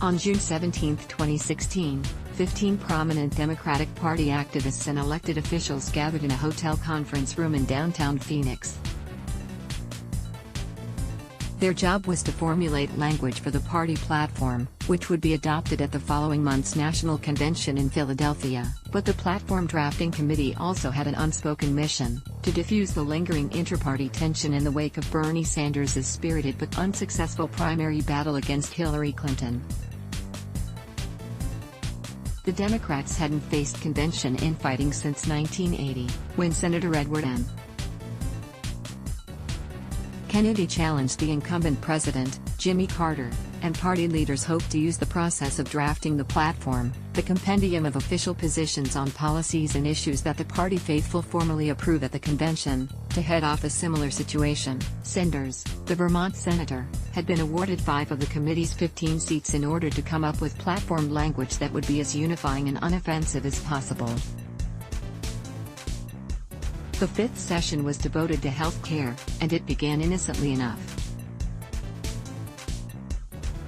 On June 17, 2016, 15 prominent Democratic Party activists and elected officials gathered in a hotel conference room in downtown Phoenix. Their job was to formulate language for the party platform, which would be adopted at the following month's national convention in Philadelphia. But the platform drafting committee also had an unspoken mission: to diffuse the lingering inter-party tension in the wake of Bernie Sanders' spirited but unsuccessful primary battle against Hillary Clinton. The Democrats hadn't faced convention infighting since 1980, when Senator Edward M. Kennedy challenged the incumbent president, Jimmy Carter, and party leaders hoped to use the process of drafting the platform, the compendium of official positions on policies and issues that the party faithful formally approve at the convention, to head off a similar situation. Sanders, the Vermont senator, had been awarded 5 of the committee's 15 seats in order to come up with platform language that would be as unifying and unoffensive as possible. The 5th session was devoted to health care, and it began innocently enough.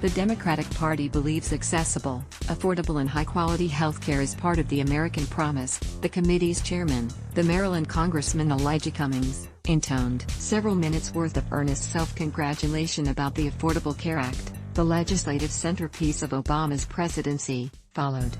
The Democratic Party believes accessible, affordable and high-quality healthcare is part of the American promise, the committee's chairman, the Maryland Congressman Elijah Cummings, intoned. Several minutes worth of earnest self-congratulation about the Affordable Care Act, the legislative centerpiece of Obama's presidency, followed.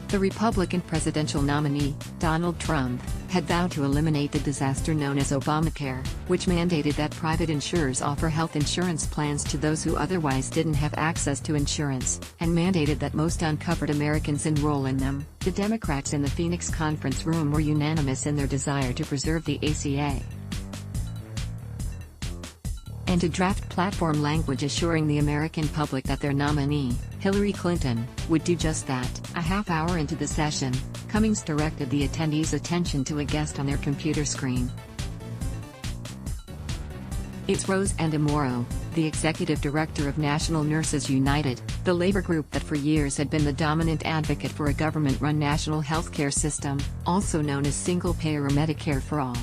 The Republican presidential nominee, Donald Trump, had vowed to eliminate the disaster known as Obamacare, which mandated that private insurers offer health insurance plans to those who otherwise didn't have access to insurance, and mandated that most uncovered Americans enroll in them. The Democrats in the Phoenix conference room were unanimous in their desire to preserve the ACA and to draft platform language assuring the American public that their nominee, Hillary Clinton, would do just that. A half hour into the session, Cummings directed the attendees' attention to a guest on their computer screen. It's Rose Andamoro, the executive director of National Nurses United, the labor group that for years had been the dominant advocate for a government-run national healthcare system, also known as single-payer or Medicare for all.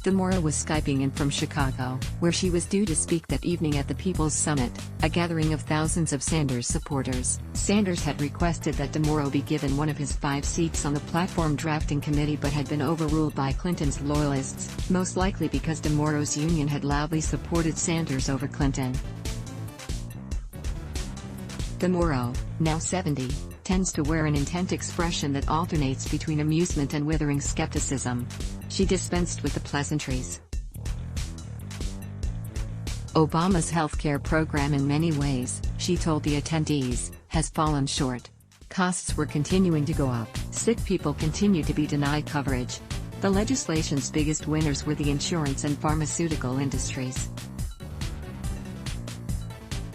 Andamoro was Skyping in from Chicago, where she was due to speak that evening at the People's Summit, a gathering of thousands of Sanders supporters. Sanders had requested that Andamoro be given one of his 5 seats on the platform drafting committee but had been overruled by Clinton's loyalists, most likely because Andamoro's union had loudly supported Sanders over Clinton. Andamoro, now 70, tends to wear an intent expression that alternates between amusement and withering skepticism. She dispensed with the pleasantries. Obama's healthcare program in many ways, she told the attendees, has fallen short. Costs were continuing to go up. Sick people continue to be denied coverage. The legislation's biggest winners were the insurance and pharmaceutical industries.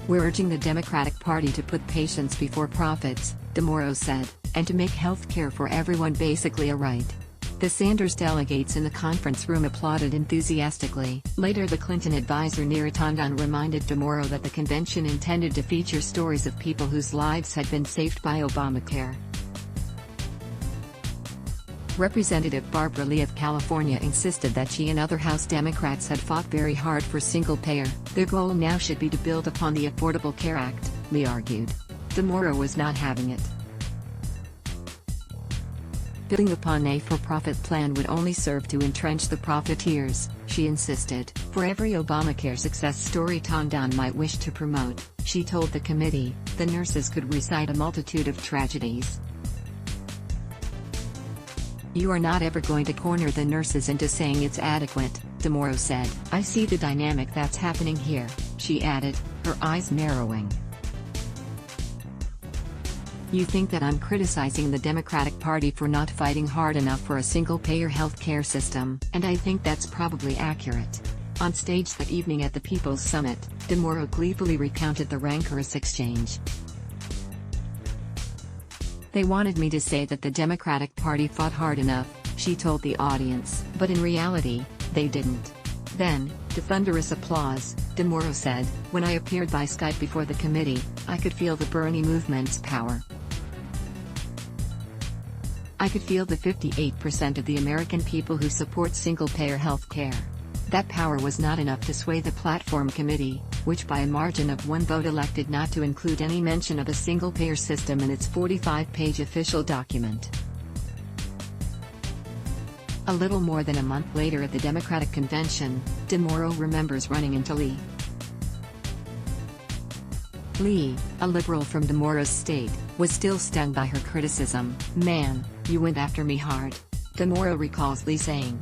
We're urging the Democratic Party to put patients before profits, Andamoro said, and to make health care for everyone basically a right. The Sanders delegates in the conference room applauded enthusiastically. Later, the Clinton advisor Neera Tanden reminded Andamoro that the convention intended to feature stories of people whose lives had been saved by Obamacare. Representative Barbara Lee of California insisted that she and other House Democrats had fought very hard for single-payer. Their goal now should be to build upon the Affordable Care Act, Lee argued. Andamoro was not having it. Building upon a for-profit plan would only serve to entrench the profiteers, she insisted. For every Obamacare success story Tanden might wish to promote, she told the committee, the nurses could recite a multitude of tragedies. You are not ever going to corner the nurses into saying it's adequate, Andamoro said. I see the dynamic that's happening here, she added, her eyes narrowing. You think that I'm criticizing the Democratic Party for not fighting hard enough for a single-payer health care system, and I think that's probably accurate. On stage that evening at the People's Summit, Andamoro gleefully recounted the rancorous exchange. They wanted me to say that the Democratic Party fought hard enough, she told the audience, but in reality, they didn't. Then, to thunderous applause, Andamoro said, when I appeared by Skype before the committee, I could feel the Bernie movement's power. I could feel the 58% of the American people who support single-payer health care. That power was not enough to sway the platform committee, which by a margin of one vote elected not to include any mention of a single-payer system in its 45-page official document. A little more than a month later at the Democratic convention, DeMauro remembers running into Lee. Lee, a liberal from DeMauro's state, was still stung by her criticism. "Man, you went after me hard." DeMauro recalls Lee saying.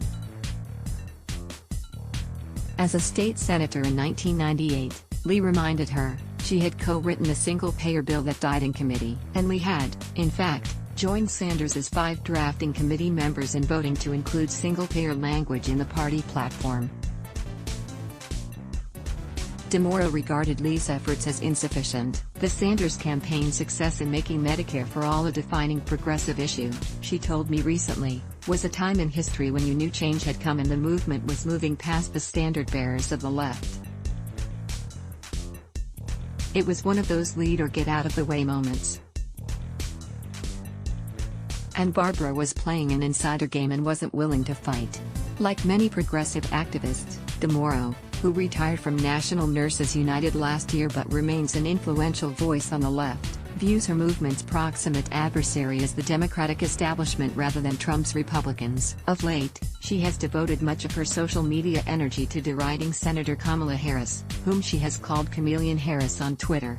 As a state senator in 1998, Lee reminded her, she had co-written a single-payer bill that died in committee, and Lee had, in fact, joined Sanders's 5 drafting committee members in voting to include single-payer language in the party platform. DeMauro regarded Lee's efforts as insufficient. The Sanders campaign's success in making Medicare for All a defining progressive issue, she told me recently, was a time in history when you knew change had come and the movement was moving past the standard-bearers of the left. It was one of those lead or get out of the way moments. And Barbara was playing an insider game and wasn't willing to fight. Like many progressive activists, DeMauro, who retired from National Nurses United last year but remains an influential voice on the left, views her movement's proximate adversary as the Democratic establishment rather than Trump's Republicans. Of late, she has devoted much of her social media energy to deriding Senator Kamala Harris, whom she has called Chameleon Harris on Twitter.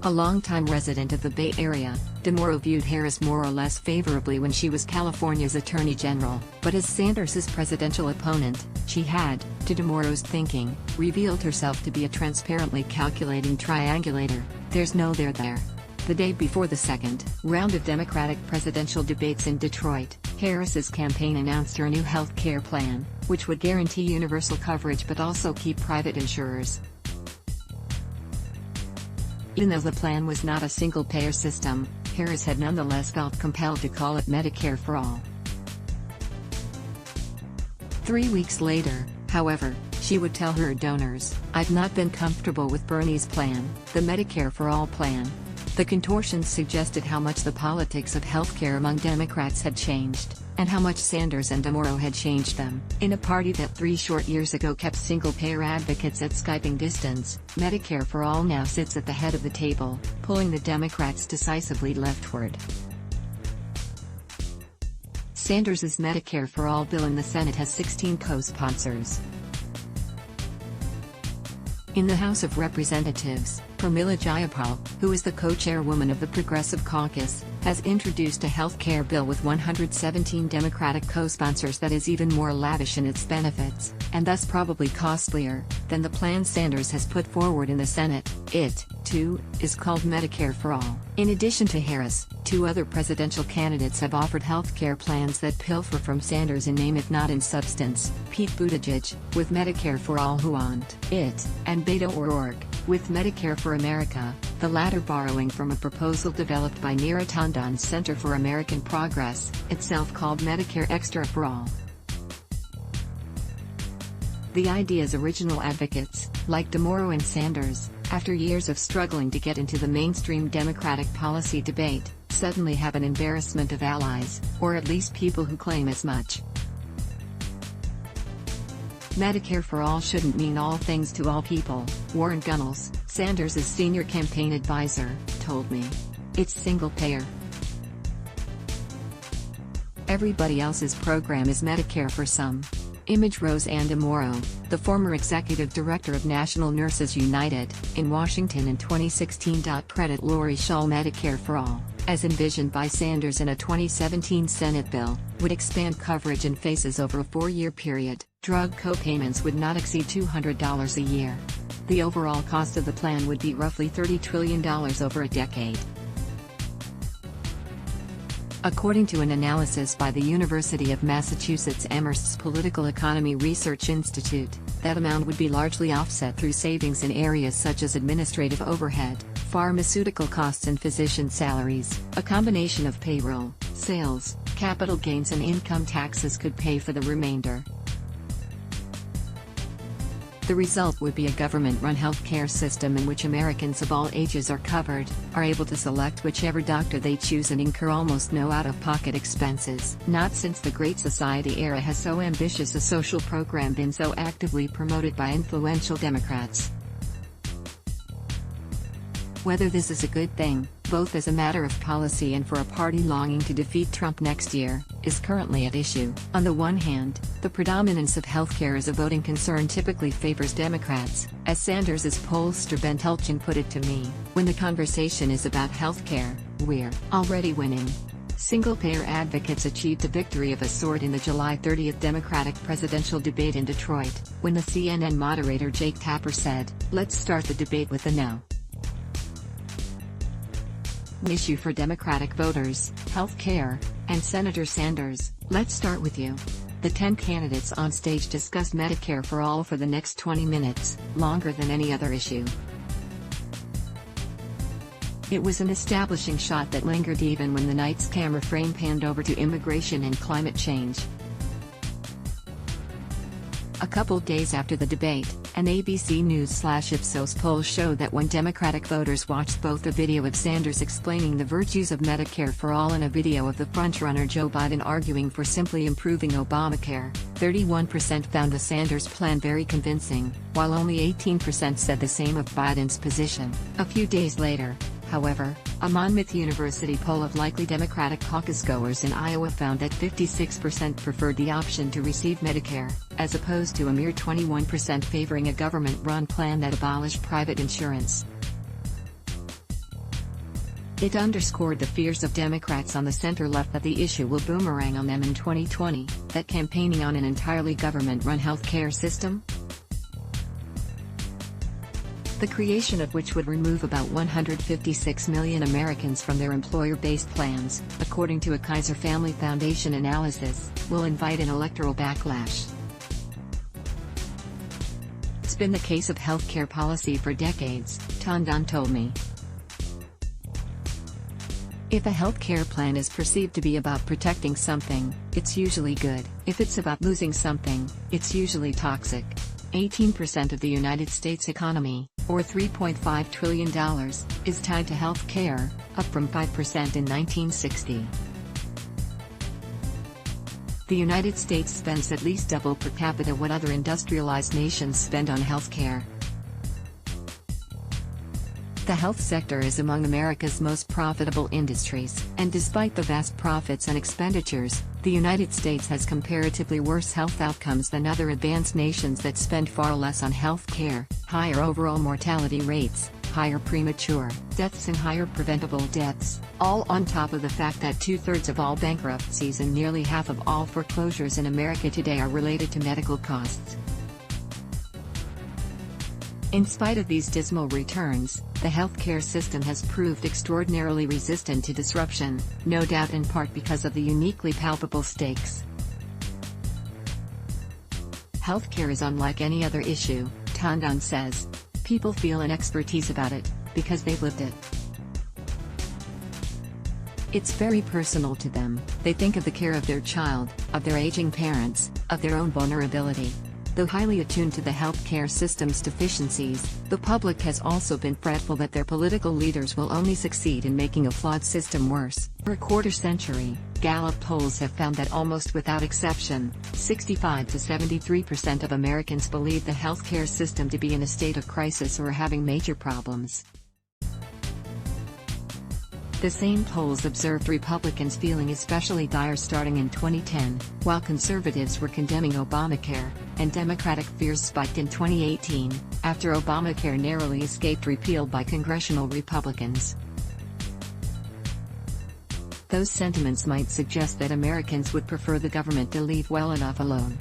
A longtime resident of the Bay Area, DeMauro viewed Harris more or less favorably when she was California's Attorney General, but as Sanders's presidential opponent, she had, to DeMauro's thinking, revealed herself to be a transparently calculating triangulator. There's no there there. The day before the second round of Democratic presidential debates in Detroit, Harris's campaign announced her new health care plan, which would guarantee universal coverage but also keep private insurers. Even though the plan was not a single-payer system, Harris had nonetheless felt compelled to call it Medicare for All. 3 weeks later, however, she would tell her donors, "I've not been comfortable with Bernie's plan, the Medicare for All plan." The contortions suggested how much the politics of healthcare among Democrats had changed, and how much Sanders and DeMauro had changed them. In a party that 3 short years ago kept single-payer advocates at Skyping distance, Medicare for All now sits at the head of the table, pulling the Democrats decisively leftward. Sanders's Medicare for All bill in the Senate has 16 co-sponsors. In the House of Representatives, Pramila Jayapal, who is the co-chairwoman of the Progressive Caucus, has introduced a health care bill with 117 Democratic co-sponsors that is even more lavish in its benefits, and thus probably costlier, than the plan Sanders has put forward in the Senate. It, too, is called Medicare for All. In addition to Harris, 2 other presidential candidates have offered health care plans that pilfer from Sanders in name if not in substance: Pete Buttigieg, with Medicare for All Who Want It, and Beto O'Rourke, with Medicare for America, the latter borrowing from a proposal developed by Neera Tandon's Center for American Progress, itself called Medicare Extra for All. The idea's original advocates, like DeMauro and Sanders, after years of struggling to get into the mainstream Democratic policy debate, suddenly have an embarrassment of allies, or at least people who claim as much. Medicare for All shouldn't mean all things to all people, Warren Gunnels, Sanders' senior campaign advisor, told me. It's single-payer. Everybody else's program is Medicare for some. Image Roseanne DeMauro, the former executive director of National Nurses United, in Washington in 2016. Credit Lori Shaw. Medicare for All, as envisioned by Sanders in a 2017 Senate bill, would expand coverage in phases over a 4-year period. Drug co-payments would not exceed $200 a year. The overall cost of the plan would be roughly $30 trillion over a decade. According to an analysis by the University of Massachusetts Amherst's Political Economy Research Institute, that amount would be largely offset through savings in areas such as administrative overhead, pharmaceutical costs and physician salaries. A combination of payroll, sales, capital gains and income taxes could pay for the remainder. The result would be a government-run healthcare system in which Americans of all ages are covered, are able to select whichever doctor they choose and incur almost no out-of-pocket expenses. Not since the Great Society era has so ambitious a social program been so actively promoted by influential Democrats. Whether this is a good thing, both as a matter of policy and for a party longing to defeat Trump next year, is currently at issue. On the one hand, the predominance of healthcare as a voting concern typically favors Democrats, as Sanders' pollster Ben Tulchin put it to me, "When the conversation is about healthcare, we're already winning." Single-payer advocates achieved a victory of a sort in the July 30 Democratic presidential debate in Detroit, when the CNN moderator Jake Tapper said, "Let's start the debate with the no issue for Democratic voters, health care, and Senator Sanders, let's start with you." The 10 candidates on stage discussed Medicare for all for the next 20 minutes, longer than any other issue. It was an establishing shot that lingered even when the night's camera frame panned over to immigration and climate change. A couple days after the debate, an ABC News/Ipsos poll showed that when Democratic voters watched both a video of Sanders explaining the virtues of Medicare for all and a video of the frontrunner Joe Biden arguing for simply improving Obamacare, 31% found the Sanders plan very convincing, while only 18% said the same of Biden's position. A few days later, however, a Monmouth University poll of likely Democratic caucus-goers in Iowa found that 56% preferred the option to receive Medicare, as opposed to a mere 21% favoring a government-run plan that abolished private insurance. It underscored the fears of Democrats on the center-left that the issue will boomerang on them in 2020, that campaigning on an entirely government-run healthcare system, the creation of which would remove about 156 million Americans from their employer-based plans, according to a Kaiser Family Foundation analysis, will invite an electoral backlash. It's been the case of healthcare policy for decades, Tondon told me. If a healthcare plan is perceived to be about protecting something, it's usually good. If it's about losing something, it's usually toxic. 18% of the United States economy, or $3.5 trillion, is tied to health care, up from 5% in 1960. The United States spends at least double per capita what other industrialized nations spend on health care. The health sector is among America's most profitable industries, and despite the vast profits and expenditures, the United States has comparatively worse health outcomes than other advanced nations that spend far less on health care, higher overall mortality rates, higher premature deaths and higher preventable deaths, all on top of the fact that 2/3 of all bankruptcies and nearly half of all foreclosures in America today are related to medical costs. In spite of these dismal returns, the healthcare system has proved extraordinarily resistant to disruption, no doubt in part because of the uniquely palpable stakes. Healthcare is unlike any other issue, Tondon says. People feel an expertise about it, because they've lived it. It's very personal to them. They think of the care of their child, of their aging parents, of their own vulnerability. Though highly attuned to the healthcare system's deficiencies, the public has also been fretful that their political leaders will only succeed in making a flawed system worse. For a quarter century, Gallup polls have found that almost without exception, 65 to 73% of Americans believe the healthcare system to be in a state of crisis or having major problems. The same polls observed Republicans feeling especially dire starting in 2010, while conservatives were condemning Obamacare, and Democratic fears spiked in 2018, after Obamacare narrowly escaped repeal by congressional Republicans. Those sentiments might suggest that Americans would prefer the government to leave well enough alone.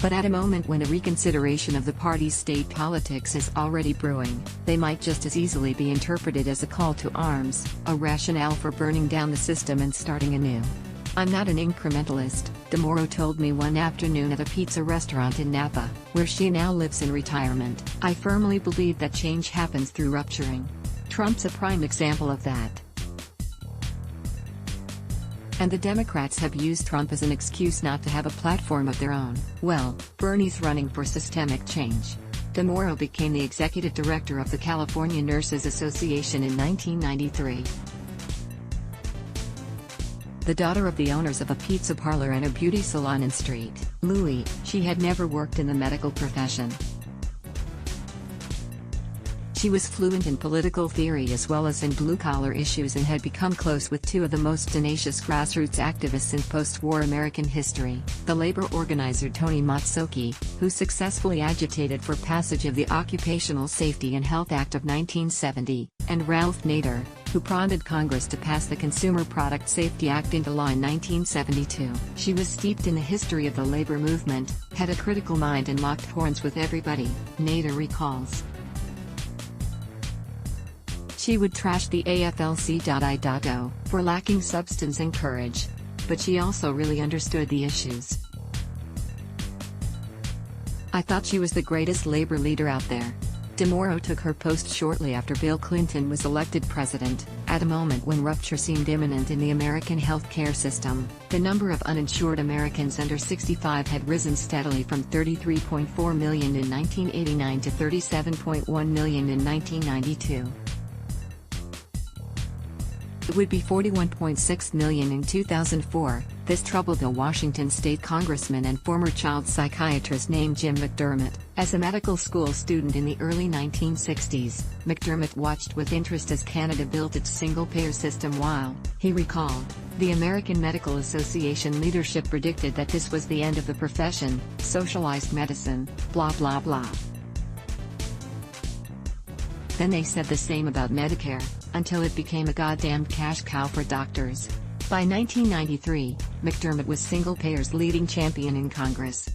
But at a moment when a reconsideration of the party's state politics is already brewing, they might just as easily be interpreted as a call to arms, a rationale for burning down the system and starting anew. "I'm not an incrementalist," DeMoro told me one afternoon at a pizza restaurant in Napa, where she now lives in retirement. "I firmly believe that change happens through rupturing. Trump's a prime example of that." And the Democrats have used Trump as an excuse not to have a platform of their own. Well, Bernie's running for systemic change. DeMauro became the executive director of the California Nurses Association in 1993. The daughter of the owners of a pizza parlor and a beauty salon in St. Louis, she had never worked in the medical profession. She was fluent in political theory as well as in blue-collar issues and had become close with two of the most tenacious grassroots activists in post-war American history, the labor organizer Tony Mazzocchi, who successfully agitated for passage of the Occupational Safety and Health Act of 1970, and Ralph Nader, who prodded Congress to pass the Consumer Product Safety Act into law in 1972. She was steeped in the history of the labor movement, had a critical mind and locked horns with everybody, Nader recalls. She would trash the AFL-CIO for lacking substance and courage. But she also really understood the issues. I thought she was the greatest labor leader out there. DeMauro took her post shortly after Bill Clinton was elected president, at a moment when rupture seemed imminent in the American health care system. The number of uninsured Americans under 65 had risen steadily from 33.4 million in 1989 to 37.1 million in 1992. It would be 41.6 million in 2004. This troubled the Washington state congressman and former child psychiatrist named Jim McDermott. As a medical school student in the early 1960s, McDermott watched with interest as Canada built its single-payer system while, he recalled, the American Medical Association leadership predicted that this was the end of the profession, socialized medicine, blah blah blah. Then they said the same about Medicare, until it became a goddamn cash cow for doctors. By 1993, McDermott was single-payer's leading champion in Congress.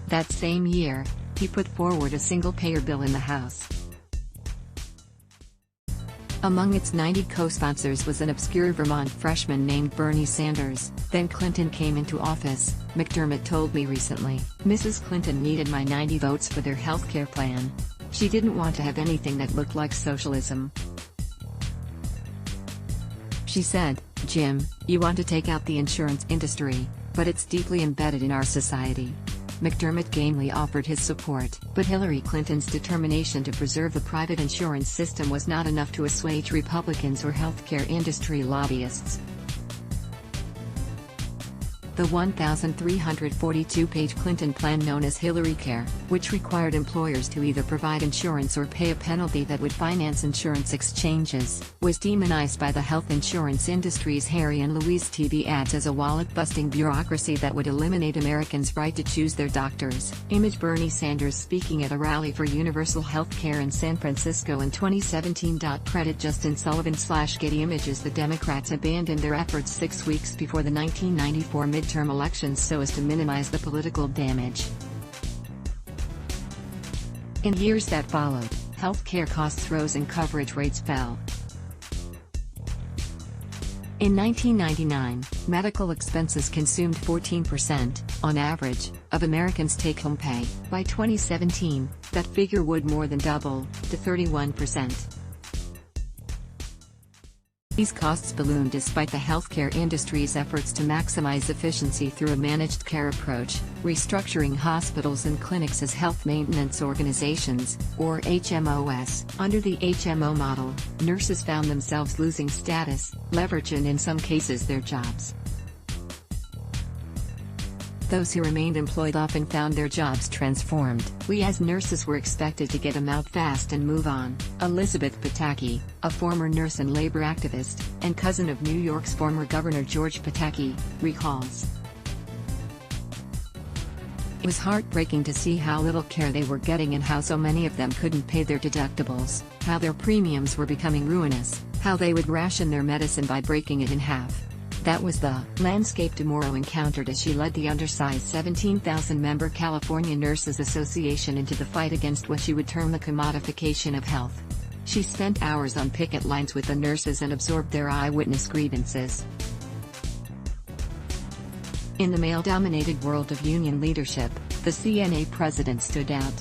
That same year, he put forward a single-payer bill in the House. Among its 90 co-sponsors was an obscure Vermont freshman named Bernie Sanders. Then Clinton came into office, McDermott told me recently. Mrs. Clinton needed my 90 votes for their healthcare plan. She didn't want to have anything that looked like socialism. She said, Jim, you want to take out the insurance industry, but it's deeply embedded in our society. McDermott gamely offered his support, but Hillary Clinton's determination to preserve the private insurance system was not enough to assuage Republicans or healthcare industry lobbyists. The 1,342-page Clinton plan known as Hillary Care, which required employers to either provide insurance or pay a penalty that would finance insurance exchanges, was demonized by the health insurance industry's Harry and Louise TV ads as a wallet-busting bureaucracy that would eliminate Americans' right to choose their doctors. Image Bernie Sanders speaking at a rally for universal health care in San Francisco in 2017. Credit Justin Sullivan/Getty Images. The Democrats abandoned their efforts 6 weeks before the 1994 midterm elections so as to minimize the political damage. In years that followed, health care costs rose and coverage rates fell. In 1999, medical expenses consumed 14%, on average, of Americans' take-home pay. By 2017, that figure would more than double, to 31%. These costs ballooned despite the healthcare industry's efforts to maximize efficiency through a managed care approach, restructuring hospitals and clinics as health maintenance organizations, or HMOs. Under the HMO model, nurses found themselves losing status, leverage and in some cases their jobs. Those who remained employed often found their jobs transformed. We as nurses were expected to get them out fast and move on. Elizabeth Pataki, a former nurse and labor activist, and cousin of New York's former Governor George Pataki, recalls. It was heartbreaking to see how little care they were getting and how so many of them couldn't pay their deductibles, how their premiums were becoming ruinous, how they would ration their medicine by breaking it in half. That was the landscape DeMauro encountered as she led the undersized 17,000-member California Nurses Association into the fight against what she would term the commodification of health. She spent hours on picket lines with the nurses and absorbed their eyewitness grievances. In the male-dominated world of union leadership, the CNA president stood out.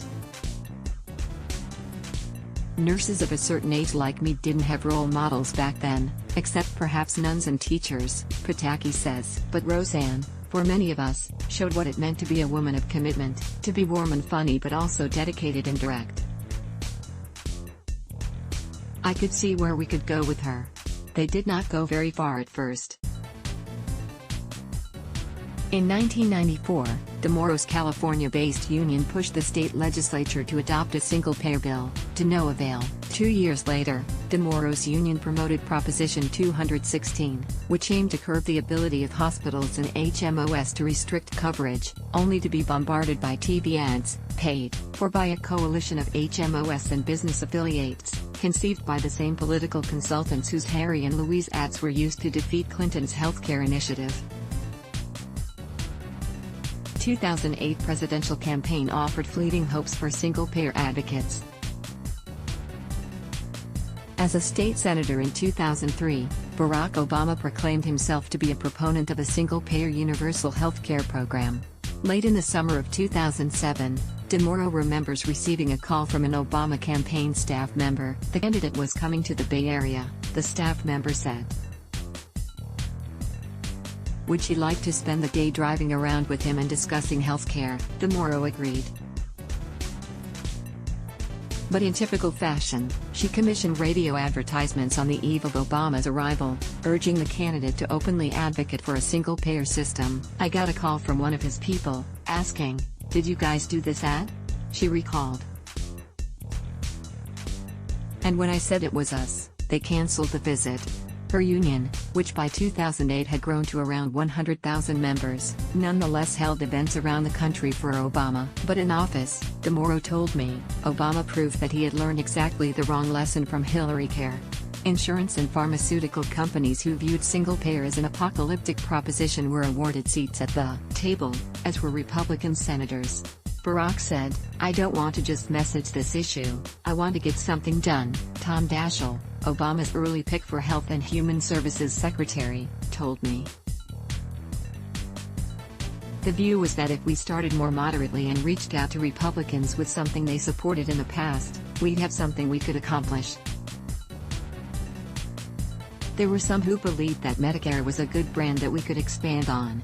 Nurses of a certain age like me didn't have role models back then, Except perhaps nuns and teachers, Pataki says. But Roseanne, for many of us, showed what it meant to be a woman of commitment, to be warm and funny but also dedicated and direct. I could see where we could go with her. They did not go very far at first. In 1994, DeMoro's California-based union pushed the state legislature to adopt a single-payer bill, to no avail. 2 years later, DeMoro's union promoted Proposition 216, which aimed to curb the ability of hospitals and HMOs to restrict coverage, only to be bombarded by TV ads, paid for by a coalition of HMOs and business affiliates, conceived by the same political consultants whose Harry and Louise ads were used to defeat Clinton's healthcare initiative. 2008 presidential campaign offered fleeting hopes for single-payer advocates. As a state senator in 2003, Barack Obama proclaimed himself to be a proponent of a single-payer universal health care program. Late in the summer of 2007, DeMoro remembers receiving a call from an Obama campaign staff member. The candidate was coming to the Bay Area, the staff member said. Would she like to spend the day driving around with him and discussing healthcare? DeMoro agreed. But in typical fashion, she commissioned radio advertisements on the eve of Obama's arrival, urging the candidate to openly advocate for a single-payer system. I got a call from one of his people, asking, "Did you guys do this ad?" she recalled. And when I said it was us, they canceled the visit. Her union, which by 2008 had grown to around 100,000 members, nonetheless held events around the country for Obama. But in office, DeMoro told me, Obama proved that he had learned exactly the wrong lesson from Hillary Care. Insurance and pharmaceutical companies who viewed single-payer as an apocalyptic proposition were awarded seats at the table, as were Republican senators. Barack said, "I don't want to just message this issue, I want to get something done." Tom Daschle, Obama's early pick for Health and Human Services Secretary, told me. The view was that if we started more moderately and reached out to Republicans with something they supported in the past, we'd have something we could accomplish. There were some who believed that Medicare was a good brand that we could expand on.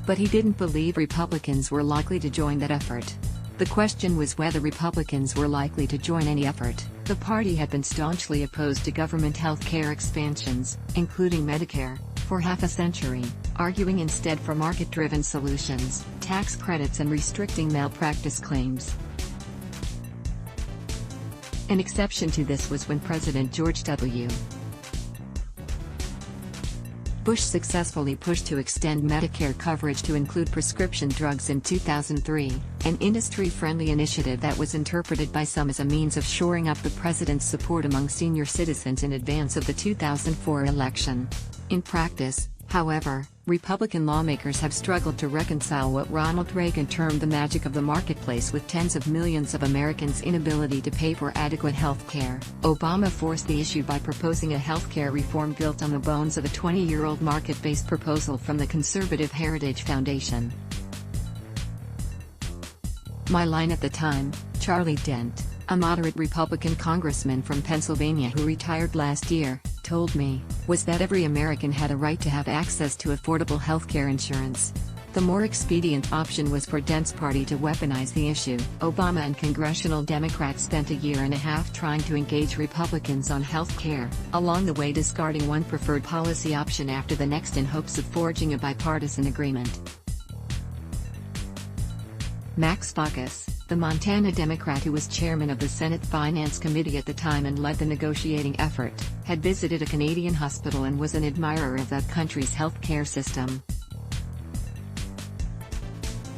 But he didn't believe Republicans were likely to join that effort. The question was whether Republicans were likely to join any effort. The party had been staunchly opposed to government health care expansions, including Medicare, for half a century, arguing instead for market-driven solutions, tax credits and restricting malpractice claims. An exception to this was when President George W. Bush successfully pushed to extend Medicare coverage to include prescription drugs in 2003, an industry-friendly initiative that was interpreted by some as a means of shoring up the president's support among senior citizens in advance of the 2004 election. In practice, however, Republican lawmakers have struggled to reconcile what Ronald Reagan termed the magic of the marketplace with tens of millions of Americans' inability to pay for adequate health care. Obama forced the issue by proposing a health care reform built on the bones of a 20-year-old market-based proposal from the Conservative Heritage Foundation. My line at the time, Charlie Dent, a moderate Republican congressman from Pennsylvania who retired last year, told me, was that every American had a right to have access to affordable health care insurance. The more expedient option was for Dent's party to weaponize the issue. Obama and congressional Democrats spent a year and a half trying to engage Republicans on health care, along the way discarding one preferred policy option after the next in hopes of forging a bipartisan agreement. Max Baucus, the Montana Democrat who was chairman of the Senate Finance Committee at the time and led the negotiating effort, had visited a Canadian hospital and was an admirer of that country's health care system.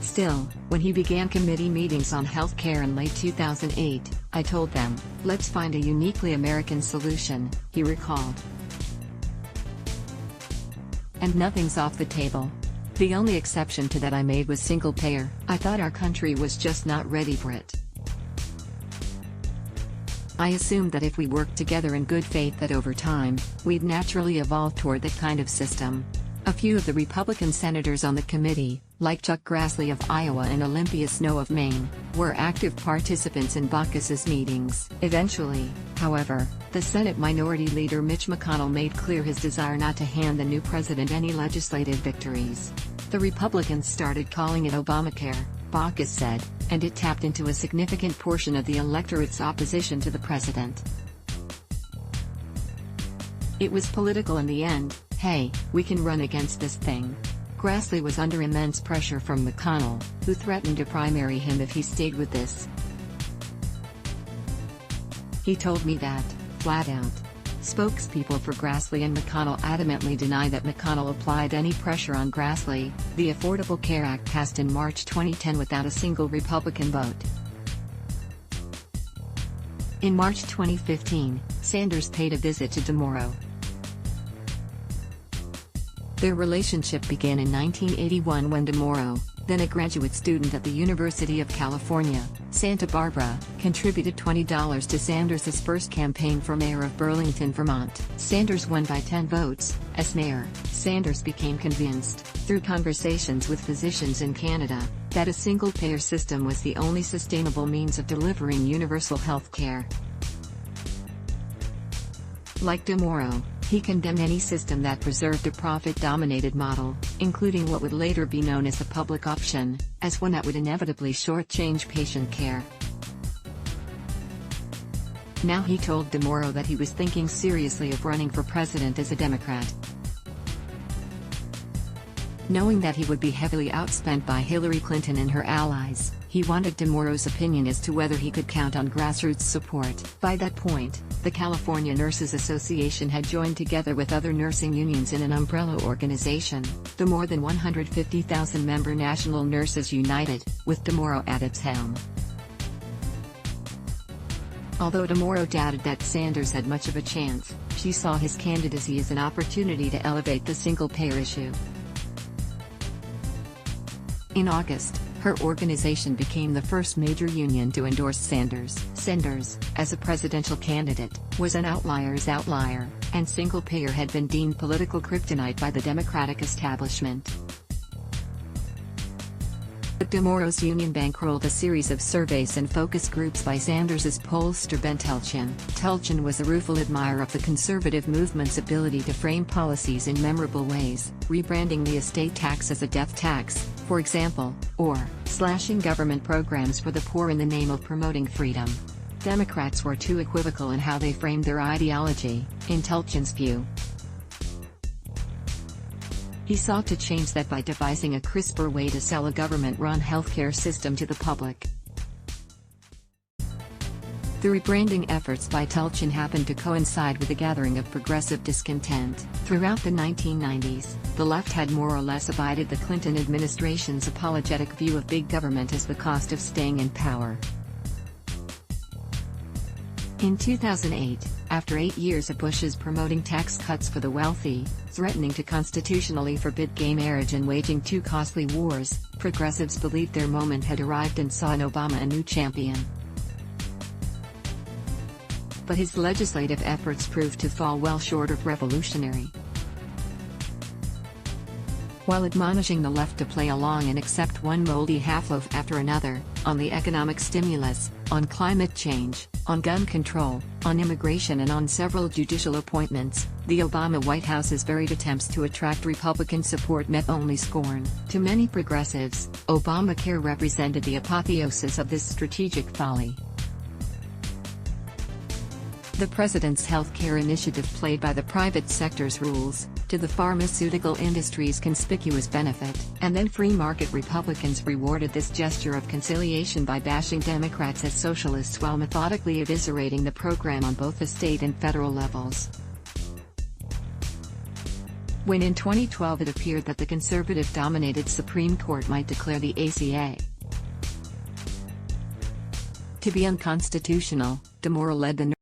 Still, when he began committee meetings on health care in late 2008, I told them, "Let's find a uniquely American solution," he recalled. And nothing's off the table. The only exception to that I made was single payer. I thought our country was just not ready for it. I assumed that if we worked together in good faith that over time, we'd naturally evolve toward that kind of system. A few of the Republican senators on the committee, like Chuck Grassley of Iowa and Olympia Snowe of Maine, were active participants in Baucus's meetings. Eventually, however, the Senate Minority Leader Mitch McConnell made clear his desire not to hand the new president any legislative victories. The Republicans started calling it Obamacare, Baucus said, and it tapped into a significant portion of the electorate's opposition to the president. It was political in the end. Hey, we can run against this thing. Grassley was under immense pressure from McConnell, who threatened to primary him if he stayed with this. He told me that, flat out. Spokespeople for Grassley and McConnell adamantly deny that McConnell applied any pressure on Grassley. The Affordable Care Act passed in March 2010 without a single Republican vote. In March 2015, Sanders paid a visit to DeMauro. Their relationship began in 1981 when DeMauro, then a graduate student at the University of California, Santa Barbara, contributed $20 to Sanders' first campaign for mayor of Burlington, Vermont. Sanders won by 10 votes. As mayor, Sanders became convinced, through conversations with physicians in Canada, that a single-payer system was the only sustainable means of delivering universal health care. Like DeMauro, he condemned any system that preserved a profit-dominated model, including what would later be known as the public option, as one that would inevitably shortchange patient care. Now he told DeMauro that he was thinking seriously of running for president as a Democrat. Knowing that he would be heavily outspent by Hillary Clinton and her allies, he wanted DeMauro's opinion as to whether he could count on grassroots support. By that point, the California Nurses Association had joined together with other nursing unions in an umbrella organization, the more than 150,000-member National Nurses United, with DeMauro at its helm. Although DeMauro doubted that Sanders had much of a chance, she saw his candidacy as an opportunity to elevate the single-payer issue. In August, her organization became the first major union to endorse Sanders. Sanders, as a presidential candidate, was an outlier's outlier, and single-payer had been deemed political kryptonite by the Democratic establishment. But DeMauro's union bankrolled a series of surveys and focus groups by Sanders' pollster Ben Telchin. Telchin was a rueful admirer of the conservative movement's ability to frame policies in memorable ways, rebranding the estate tax as a death tax, for example, or slashing government programs for the poor in the name of promoting freedom. Democrats were too equivocal in how they framed their ideology, in Telchin's view. He sought to change that by devising a crisper way to sell a government-run healthcare system to the public. The rebranding efforts by Telchin happened to coincide with a gathering of progressive discontent. Throughout the 1990s, the left had more or less abided the Clinton administration's apologetic view of big government as the cost of staying in power. In 2008, after 8 years of Bush's promoting tax cuts for the wealthy, threatening to constitutionally forbid gay marriage and waging two costly wars, progressives believed their moment had arrived and saw in Obama a new champion. But his legislative efforts proved to fall well short of revolutionary. While admonishing the left to play along and accept one moldy half-loaf after another, on the economic stimulus, on climate change, on gun control, on immigration and on several judicial appointments, the Obama White House's varied attempts to attract Republican support met only scorn. To many progressives, Obamacare represented the apotheosis of this strategic folly. The president's health care initiative played by the private sector's rules, to the pharmaceutical industry's conspicuous benefit, and then free market Republicans rewarded this gesture of conciliation by bashing Democrats as socialists while methodically eviscerating the program on both the state and federal levels. When in 2012 it appeared that the conservative-dominated Supreme Court might declare the ACA to be unconstitutional, DeMauro led the